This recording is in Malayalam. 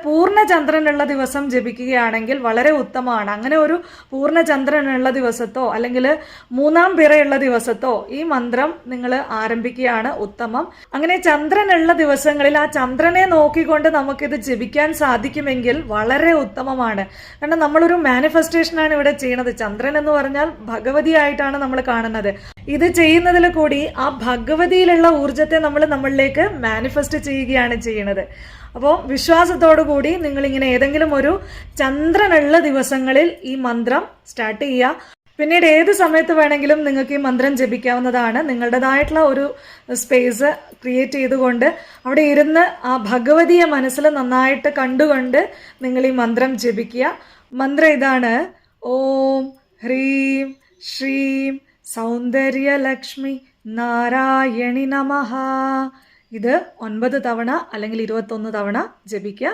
പൂർണ്ണചന്ദ്രനുള്ള ദിവസം ജപിക്കുകയാണെങ്കിൽ വളരെ ഉത്തമമാണ്. അങ്ങനെ ഒരു പൂർണ്ണചന്ദ്രനുള്ള ദിവസത്തോ അല്ലെങ്കിൽ 3-ാം പിറയുള്ള ദിവസത്തോ ഈ മന്ത്രം നിങ്ങൾ ആരംഭിക്കുകയാണ് ഉത്തമം. അങ്ങനെ ചന്ദ്രനുള്ള ദിവസങ്ങളിൽ ആ ചന്ദ്രനെ നോക്കിക്കൊണ്ട് നമുക്കിത് ജപിക്കാൻ സാധിക്കുമെങ്കിൽ വളരെ ഉത്തമമാണ്. കാരണം നമ്മളൊരു മാനിഫെസ്റ്റേഷനാണ് ഇവിടെ ചെയ്യുന്നത്. ചന്ദ്രൻ എന്ന് പറഞ്ഞാൽ ഭഗവതിയായിട്ടാണ് നമ്മൾ കാണുന്നത്. ഇത് ചെയ്യുന്നതിൽ കൂടി ആ ഭഗവതിയിലുള്ള ഊർജത്തെ നമ്മൾ നമ്മളിലേക്ക് മാനിഫെസ്റ്റ് ചെയ്യുകയാണ് ചെയ്യുന്നത്. അപ്പോൾ വിശ്വാസത്തോടു കൂടി നിങ്ങളിങ്ങനെ ഏതെങ്കിലും ഒരു ചന്ദ്രനുള്ള ദിവസങ്ങളിൽ ഈ മന്ത്രം സ്റ്റാർട്ട് ചെയ്യുക. പിന്നീട് ഏത് സമയത്ത് വേണമെങ്കിലും നിങ്ങൾക്ക് ഈ മന്ത്രം ജപിക്കാവുന്നതാണ്. നിങ്ങളുടേതായിട്ടുള്ള ഒരു സ്പേസ് ക്രിയേറ്റ് ചെയ്തുകൊണ്ട് അവിടെ ഇരുന്ന് ആ ഭഗവതിയെ മനസ്സിൽ നന്നായിട്ട് കണ്ടുകൊണ്ട് നിങ്ങൾ ഈ മന്ത്രം ജപിക്കുക. മന്ത്രം ഇതാണ്: ഓം ഹ്രീം ശ്രീം സൗന്ദര്യലക്ഷ്മി നാരായണി നമഃ. ഇത് 9 തവണ അല്ലെങ്കിൽ 21 തവണ ജപിക്കുക.